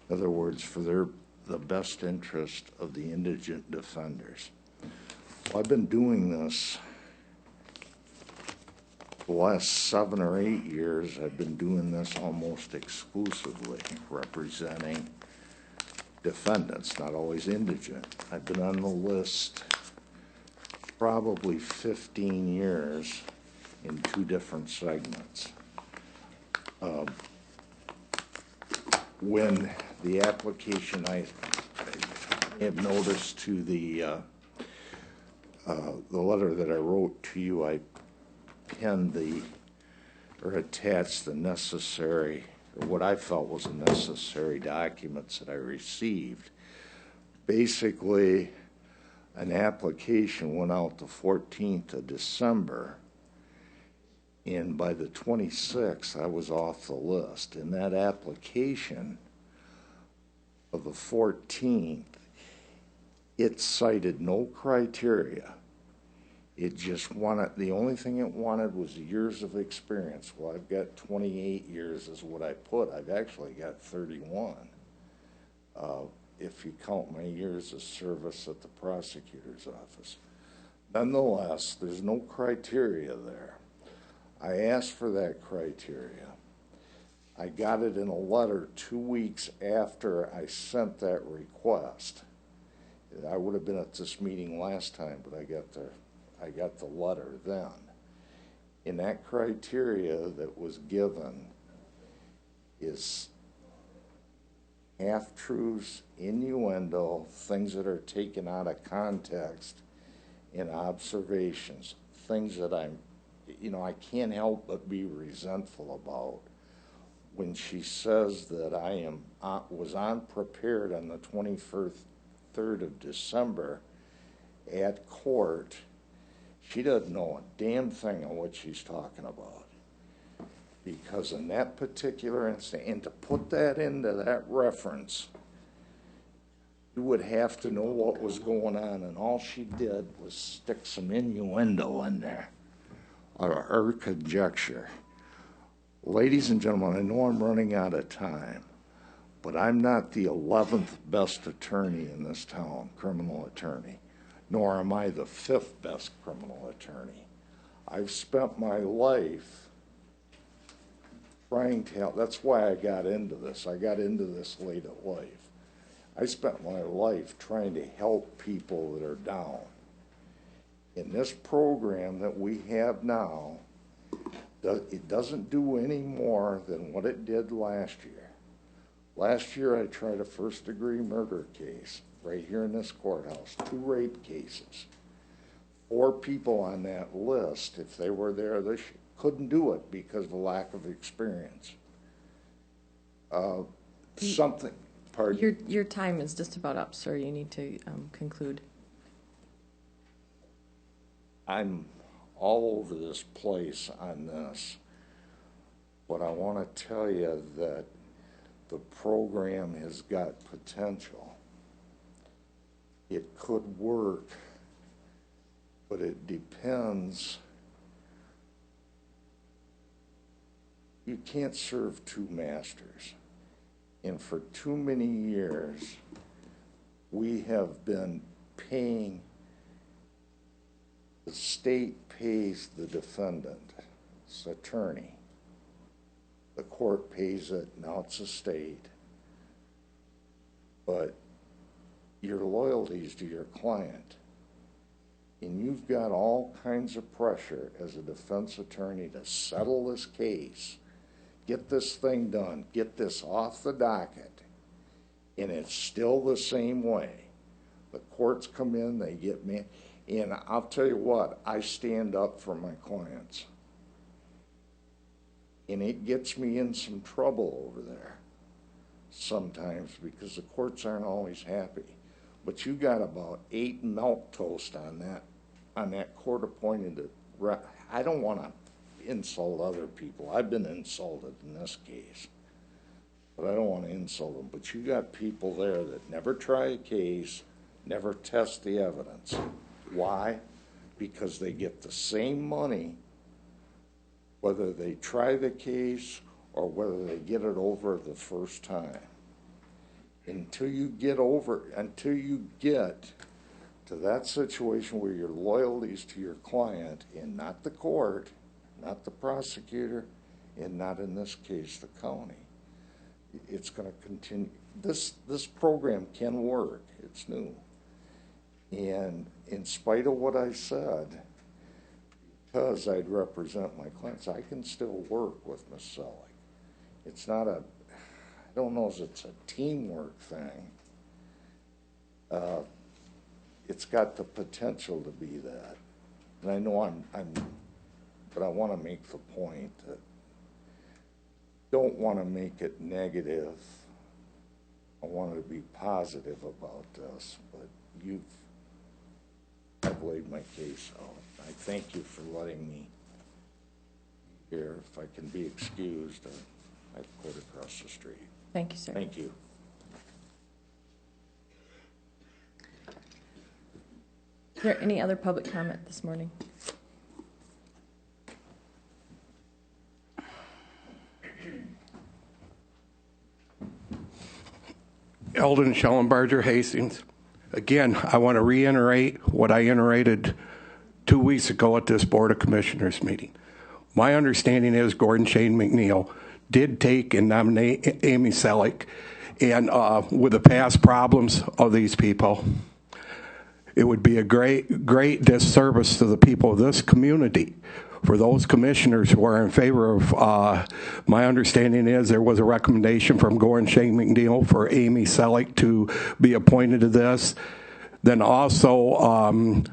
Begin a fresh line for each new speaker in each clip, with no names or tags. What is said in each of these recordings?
In other words, for the best interest of the indigent defenders. Well, I've been doing this the last 7 or 8 years. I've been doing this almost exclusively, representing defendants, not always indigent. I've been on the list probably 15 years in 2 different segments. When the application I have noticed to the letter that I wrote to you, I penned or attached the necessary, or what I felt was the necessary documents that I received. Basically, an application went out the 14th of December, and by the 26th, I was off the list. In that application of the 14th, it cited no criteria. It just wanted, the only thing it wanted was years of experience. Well, I've got 28 years is what I put. I've actually got 31, if you count my years of service at the prosecutor's office. Nonetheless, there's no criteria there. I asked for that criteria. I got it in a letter 2 weeks after I sent that request. I would have been at this meeting last time, but I got the letter then. In that criteria that was given is half-truths, innuendo, things that are taken out of context, and observations, things that I can't help but be resentful about. When she says that I was unprepared on the 23rd of December at court, she doesn't know a damn thing on what she's talking about. Because in that particular instance, and to put that into that reference, you would have to know what was going on, and all she did was stick some innuendo in there, or conjecture. Ladies and gentlemen, I know I'm running out of time, but I'm not the 11th best attorney in this town, criminal attorney, nor am I the 5th best criminal attorney. I've spent my life trying to help. That's why I got into this. I got into this late at life. I spent my life trying to help people that are down. In this program that we have now, it doesn't do any more than what it did last year. Last year I tried a first-degree murder case right here in this courthouse, 2 rape cases. 4 people on that list, if they were there, they couldn't do it because of a lack of experience.
Your time is just about up, sir. You need to conclude.
I'm all over this place on this, but I want to tell you that the program has got potential. It could work, but it depends. You can't serve 2 masters. And for too many years, we have been paying, the state pays the defendant's attorney. The court pays it, now it's the state. But your loyalty is to your client. And you've got all kinds of pressure as a defense attorney to settle this case, get this thing done, get this off the docket, and it's still the same way. The courts come in, they get me, and I'll tell you what, I stand up for my clients. And it gets me in some trouble over there sometimes because the courts aren't always happy. But you got about 8 milquetoast on that court-appointed. I don't want to insult other people. I've been insulted in this case, but I don't want to insult them. But you got people there that never try a case, never test the evidence. Why? Because they get the same money whether they try the case or whether they get it over the first time. until you get to that situation where your loyalty is to your client and not the court, not the prosecutor, and not in this case the county, it's going to continue. This program can work. It's new. And in spite of what I said, because I'd represent my clients, I can still work with Ms. Selig. It's not I don't know if it's a teamwork thing. It's got the potential to be that. And I know but I want to make the point that don't want to make it negative. I want to be positive about this, but I've laid my case out. I thank you for letting me here. If I can be excused, I quit across the street.
Thank you, sir.
Thank you.
Is there any other public comment this morning?
Eldon Schellenbarger Hastings. Again, I want to reiterate what I iterated 2 weeks ago at this Board of Commissioners meeting. My understanding is Gordon Shane McNeil did take and nominate Amy Selig, and with the past problems of these people, it would be a great disservice to the people of this community. For those commissioners who are in favor of, my understanding is there was a recommendation from Gordon Shane McNeil for Amy Selig to be appointed to this. Then also, and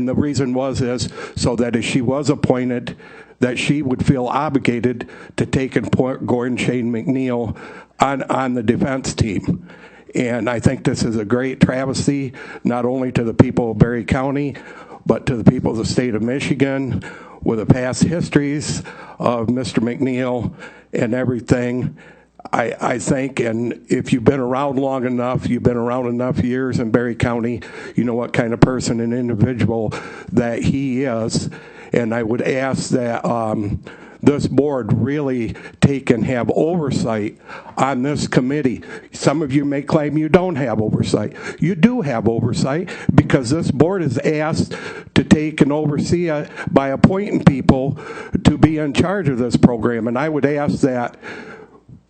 the reason is so that if she was appointed, that she would feel obligated to take and put Gordon Shane McNeil on the defense team. And I think this is a great travesty, not only to the people of Berry County, but to the people of the state of Michigan, with the past histories of Mr. McNeil and everything. I think, and if you've been around long enough, you've been around enough years in Berry County, you know what kind of person and individual that he is. And I would ask that this board really take and have oversight on this committee. Some of you may claim you don't have oversight. You do have oversight, because this board is asked to take and oversee it by appointing people to be in charge of this program. And I would ask that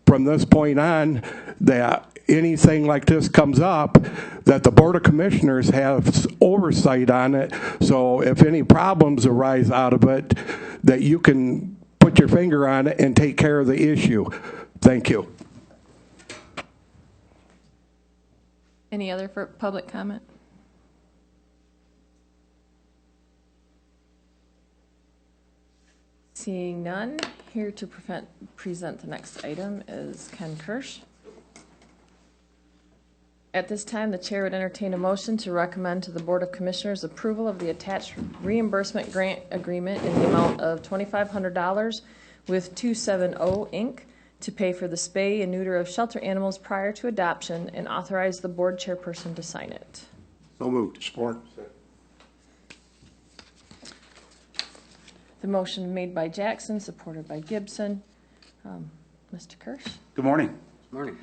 from this point on, that anything like this comes up, that the Board of Commissioners have oversight on it. So if any problems arise out of it, that you can put your finger on it and take care of the issue. Thank you.
Any other for public comment? Seeing none, here to present the next item is Ken Kirsch. At this time, the chair would entertain a motion to recommend to the Board of Commissioners approval of the attached reimbursement grant agreement in the amount of $2,500 with 270 Inc. to pay for the spay and neuter of shelter animals prior to adoption, and authorize the board chairperson to sign it.
So moved.
Support.
The motion made by Jackson, supported by Gibson. Mr. Kirsch?
Good morning.
Morning.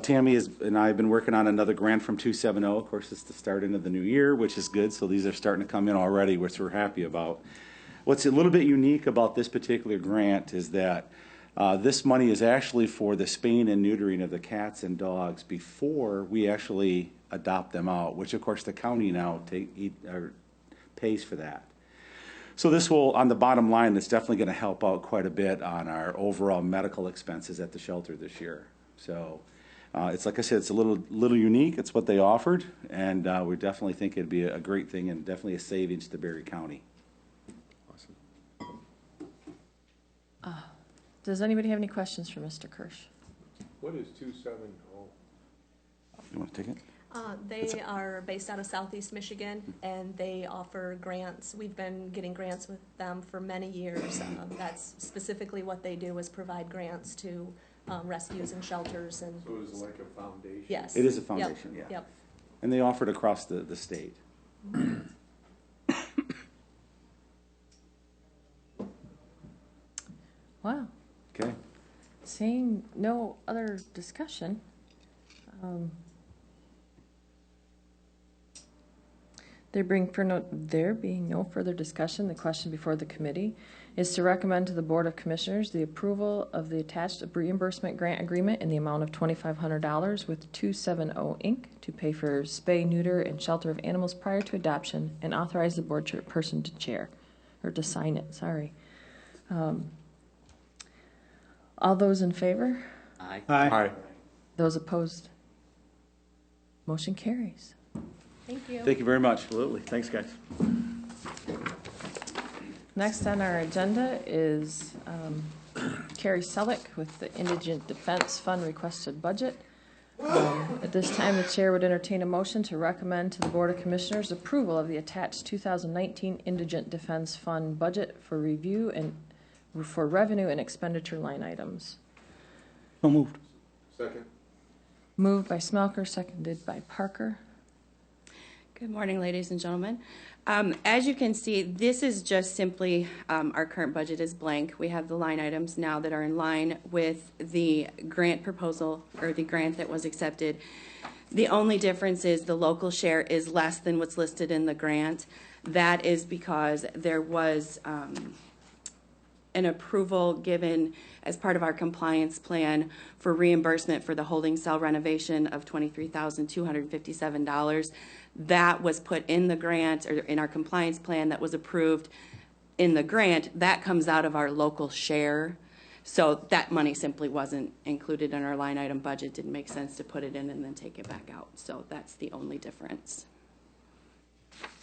Tammy and I have been working on another grant from 270. Of course, it's the start into the new year, which is good. So these are starting to come in already, which we're happy about. What's a little bit unique about this particular grant is that this money is actually for the spaying and neutering of the cats and dogs before we actually adopt them out, which of course the county now pays for that. So this will, on the bottom line, it's definitely going to help out quite a bit on our overall medical expenses at the shelter this year. So it's like I said, it's a little unique. It's what they offered, and we definitely think it'd be a great thing and definitely a savings to Berry County.
Awesome.
Does anybody have any questions for Mr. Kirsch?
What is 270?
You want to take it?
They are based out of Southeast Michigan, and they offer grants. We've been getting grants with them for many years. That's specifically what they do, is provide grants to rescues and shelters. And
So it's like a foundation?
yes.
It is a foundation,
Yep.
yeah.
Yep.
And they offer it across the state.
Wow.
Okay.
Seeing no other discussion, there being no further discussion, the question before the committee is to recommend to the Board of Commissioners the approval of the attached reimbursement grant agreement in the amount of $2,500 with 270 Inc. to pay for spay, neuter, and shelter of animals prior to adoption, and authorize the board chairperson to sign it. Sorry. All those in favor?
Aye.
Aye.
Those opposed? Motion carries.
Thank you.
Thank you very much.
Absolutely. Thanks, guys.
Next on our agenda is Carrie Selleck with the Indigent Defense Fund requested budget. At this time, the chair would entertain a motion to recommend to the Board of Commissioners approval of the attached 2019 Indigent Defense Fund budget for review and for revenue and expenditure line items.
So moved.
Second?
Moved by Smelker, seconded by Parker.
Good morning, ladies and gentlemen. As you can see, this is just simply our current budget is blank. We have the line items now that are in line with the grant proposal or the grant that was accepted. The only difference is the local share is less than what's listed in the grant. That is because there was an approval given as part of our compliance plan for reimbursement for the holding cell renovation of $23,257. That was put in the grant or in our compliance plan that was approved in the grant. That comes out of our local share. So that money simply wasn't included in our line item budget. Didn't make sense to put it in and then take it back out. So that's the only difference.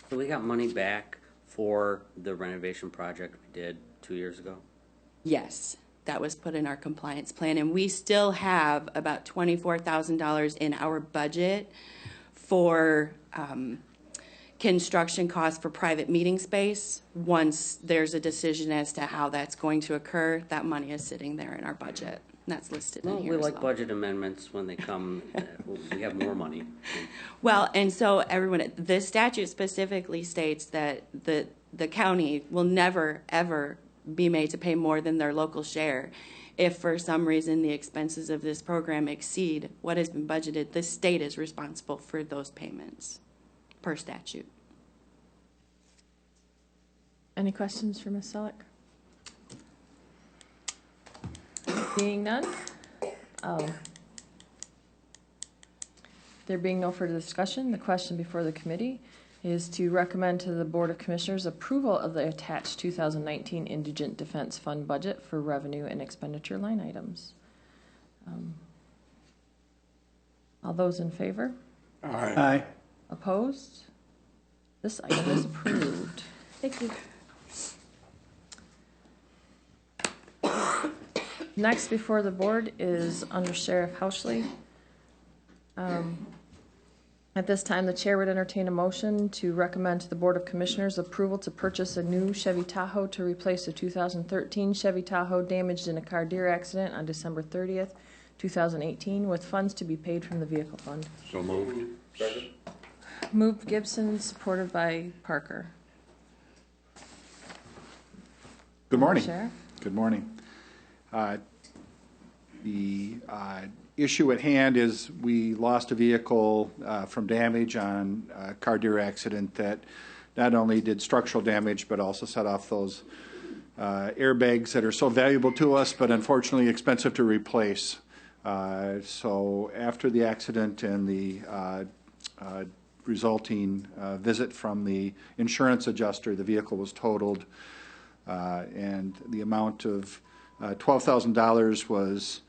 So we got money back for the renovation project we did 2 years ago?
Yes, that was put in our compliance plan. And we still have about $24,000 in our budget for construction costs for private meeting space. Once there's a decision as to how that's going to occur, that money is sitting there in our budget. And that's listed in
Well,
here
we
as
like
well.
budget amendments when they come. We have more money.
Well, and so everyone, the statute specifically states that the county will never, ever be made to pay more than their local share. If for some reason the expenses of this program exceed what has been budgeted, the state is responsible for those payments per statute.
Any questions for Ms. Selleck? Being none, there being no further discussion, the question before the committee is to recommend to the Board of Commissioners approval of the attached 2019 Indigent Defense Fund budget for revenue and expenditure line items. All those in favor?
Aye.
Opposed? This item is approved.
Thank you.
Next before the board is Under Sheriff Housley. At this time, the chair would entertain a motion to recommend to the Board of Commissioners approval to purchase a new Chevy Tahoe to replace a 2013 Chevy Tahoe damaged in a car deer accident on December 30th, 2018, with funds to be paid from the vehicle fund.
So moved.
Second?
Moved Gibson, supported by Parker.
Good morning.
Sheriff?
Good morning. The issue at hand is we lost a vehicle from damage on a car deer accident that not only did structural damage but also set off those airbags that are so valuable to us but unfortunately expensive to replace. So after the accident and the resulting visit from the insurance adjuster, the vehicle was totaled and the amount of $12,000 was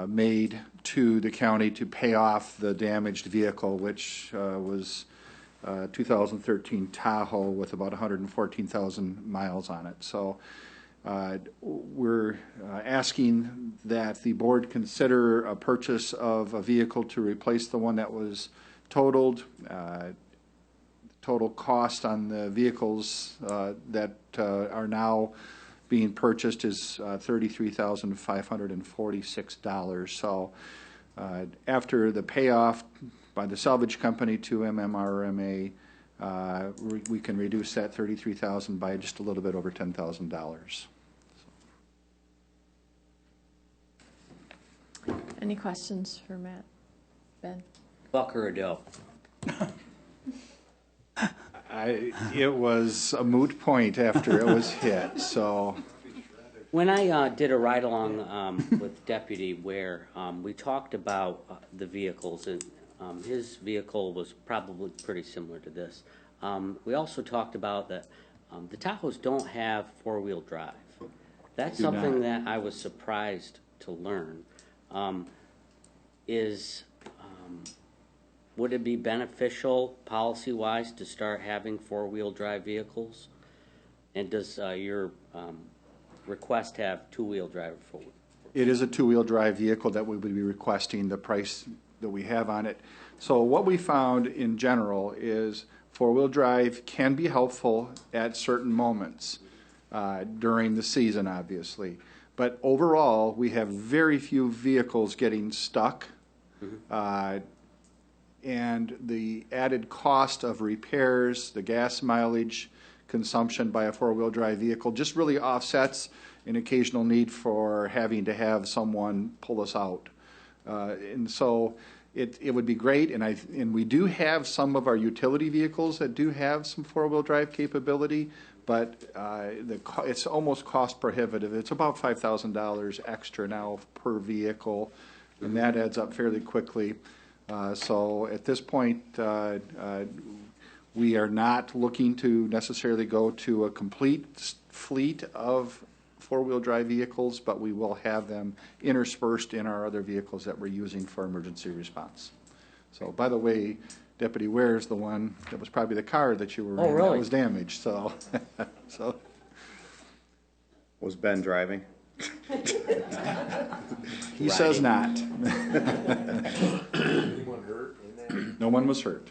made to the county to pay off the damaged vehicle, which was 2013 Tahoe with about 114,000 miles on it. So we're asking that the board consider a purchase of a vehicle to replace the one that was totaled. Total cost on the vehicles that are now being purchased is $33,546. So after the payoff by the salvage company to MMRMA, we can reduce that $33,000 by just a little bit over $10,000.
Any questions for Matt? Ben?
Buck or a doe?
It was a moot point after it was hit, so.
When I did a ride-along with Deputy Ware, we talked about the vehicles, and his vehicle was probably pretty similar to this. We also talked about that the Tahoes don't have four-wheel drive. That's
Do
something
not.
that I was surprised to learn. Would it be beneficial, policy-wise, to start having four-wheel drive vehicles? And does your request have two-wheel drive?
It is a two-wheel drive vehicle that we would be requesting the price that we have on it. So what we found in general is four-wheel drive can be helpful at certain moments during the season, obviously. But overall, we have very few vehicles getting stuck. And the added cost of repairs, the gas mileage consumption by a four-wheel drive vehicle just really offsets an occasional need for having to have someone pull us out. And so it would be great, and we do have some of our utility vehicles that do have some four-wheel drive capability, but it's almost cost prohibitive. It's about $5,000 extra now per vehicle, and that adds up fairly quickly. So at this point, we are not looking to necessarily go to a complete fleet of four-wheel drive vehicles, but we will have them interspersed in our other vehicles that we're using for emergency response. So, by the way, Deputy Ware is the one, that was probably the car that you were in
really?
that was damaged, so. So,
Was Ben driving?
he says not.
Anyone hurt in that?
No one was hurt.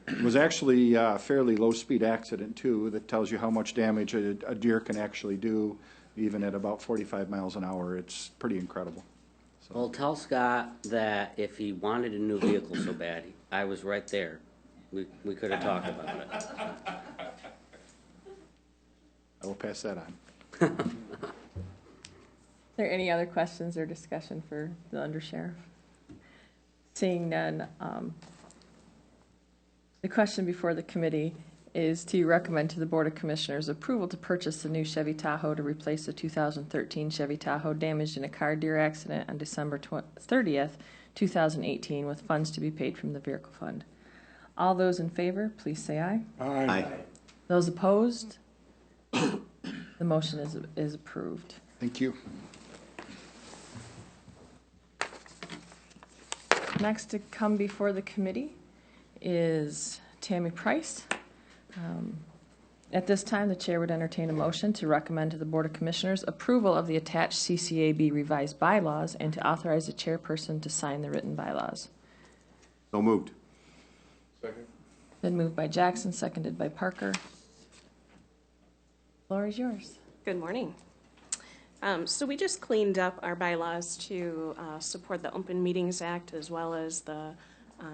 It was actually a fairly low-speed accident, too, that tells you how much damage a deer can actually do, even at about 45 miles an hour. It's pretty incredible.
Well, tell Scott that if he wanted a new vehicle so bad, I was right there. We could have talked about it.
I will pass that on.
Are there any other questions or discussion for the undersheriff? Seeing none, the question before the committee is to recommend to the Board of Commissioners approval to purchase a new Chevy Tahoe to replace the 2013 Chevy Tahoe damaged in a car deer accident on December 30th, 2018, with funds to be paid from the vehicle fund. All those in favor, please say aye.
Aye.
Those opposed? The motion is approved.
Thank you.
Next to come before the committee is Tammy Price. At this time, the chair would entertain a motion to recommend to the Board of Commissioners approval of the attached CCAB revised bylaws and to authorize the chairperson to sign the written bylaws.
So moved.
Second?
Been moved by Jackson, seconded by Parker. Floor is yours.
Good morning. So we just cleaned up our bylaws to support the Open Meetings Act as well as the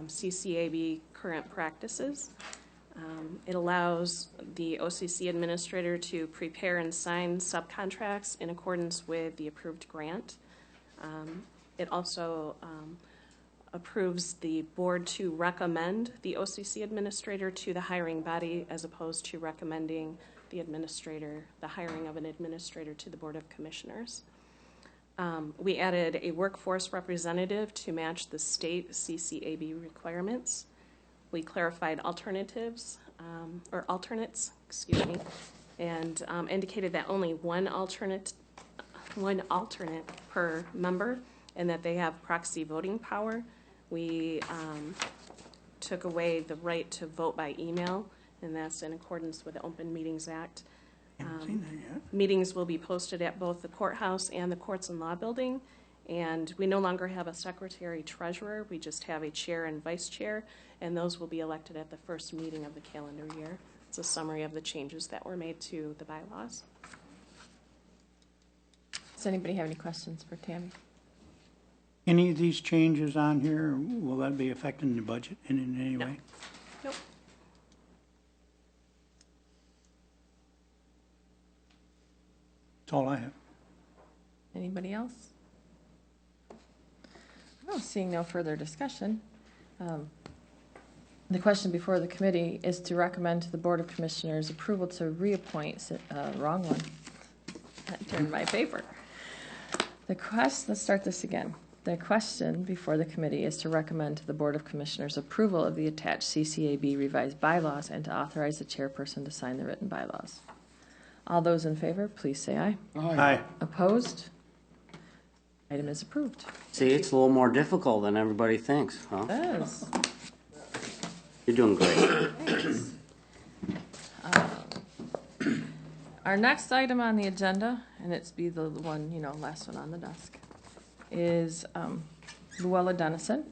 CCAB current practices. It allows the OCC administrator to prepare and sign subcontracts in accordance with the approved grant. It also approves the board to recommend the OCC administrator to the hiring body as opposed to recommending the hiring of an administrator to the Board of Commissioners. We added a workforce representative to match the state CCAB requirements. We clarified alternates, and indicated that only one alternate per member, and that they have proxy voting power. We took away the right to vote by email, and that's in accordance with the Open Meetings Act. Meetings will be posted at both the courthouse and the Courts and Law Building, and we no longer have a secretary treasurer. We just have a chair and vice chair, and those will be elected at the first meeting of the calendar year. It's a summary of the changes that were made to the bylaws.
Does anybody have any questions for Tammy?
Any of these changes on here, will that be affecting the budget in any
No.
way?
Nope.
That's all I have.
Anybody else? Oh, seeing no further discussion, the question before the committee is to recommend to the Board of Commissioners approval to reappoint, wrong one. I turned my paper. Let's start this again. The question before the committee is to recommend to the Board of Commissioners approval of the attached CCAB revised bylaws and to authorize the chairperson to sign the written bylaws. All those in favor, please say aye.
Aye.
Opposed? Item is approved.
See, it's a little more difficult than everybody thinks, huh?
Yes.
You're doing great.
Our next item on the agenda, and it's be the one, last one on the desk, is Luella Dennison.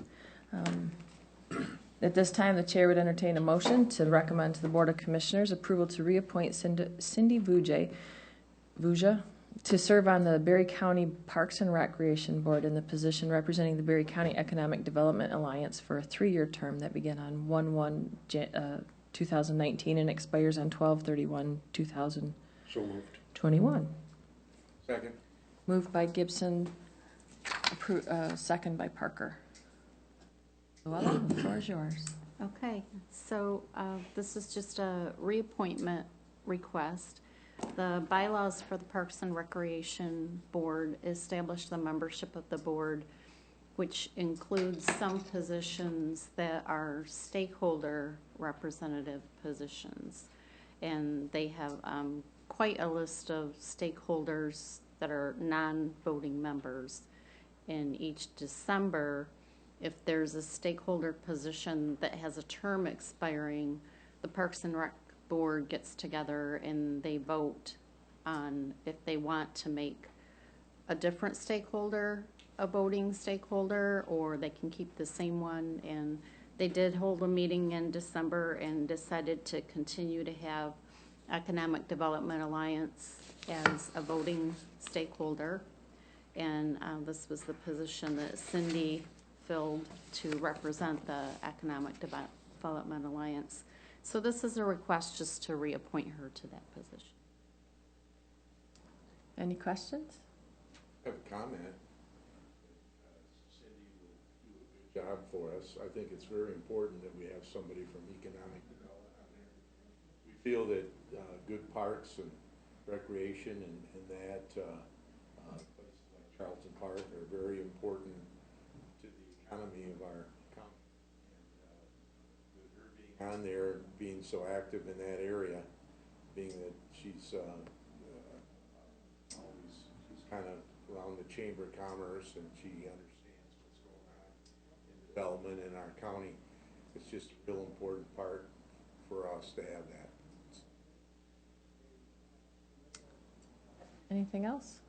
At this time, the chair would entertain a motion to recommend to the Board of Commissioners approval to reappoint Cindy Vuja to serve on the Berry County Parks and Recreation Board in the position representing the Berry County Economic Development Alliance for a 3-year term that began on 1/1/2019 and expires on 12/31/2021.
So moved. Second.
Moved by Gibson, second by Parker. Luella, the floor is yours.
Okay, so this is just a reappointment request. The bylaws for the Parks and Recreation Board establish the membership of the board, which includes some positions that are stakeholder representative positions. And they have quite a list of stakeholders that are non-voting members. And each December, if there's a stakeholder position that has a term expiring, the Parks and Rec Board gets together and they vote on if they want to make a different stakeholder a voting stakeholder, or they can keep the same one. And they did hold a meeting in December and decided to continue to have Economic Development Alliance as a voting stakeholder. And this was the position that Cindy filled to represent the Economic Development Alliance. So this is a request just to reappoint her to that position.
Any questions?
I have a comment. Cindy will do a good job for us. I think it's very important that we have somebody from economic development on there. We feel that good parks and recreation and that places like Charlton Park are very important to the economy of our county. And with her being on there, being so active in that area, being that she's kind of around the Chamber of Commerce and she understands what's going on in development in our county, it's just a real important part for us to have that.
Anything else?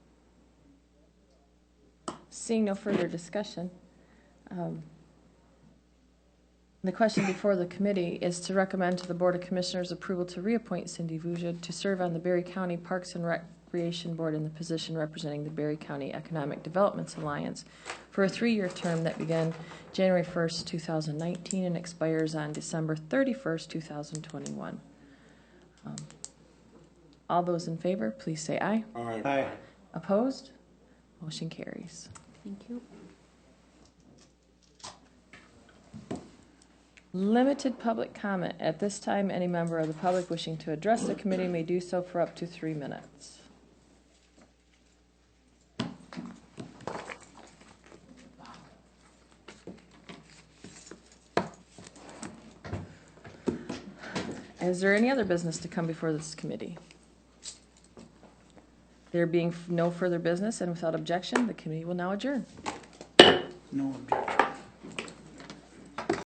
Seeing no further discussion, the question before the committee is to recommend to the Board of Commissioners approval to reappoint Cindy Vuja to serve on the Berry County Parks and Recreation Board in the position representing the Berry County Economic Development Alliance for a 3-year term that began January 1st, 2019 and expires on December 31st, 2021. All those in favor, please say aye.
Aye.
Aye.
Opposed? Motion carries.
Thank you.
Limited public comment. At this time, any member of the public wishing to address the committee may do so for up to 3 minutes. Is there any other business to come before this committee? There being no further business and without objection, the committee will now adjourn.
No objection.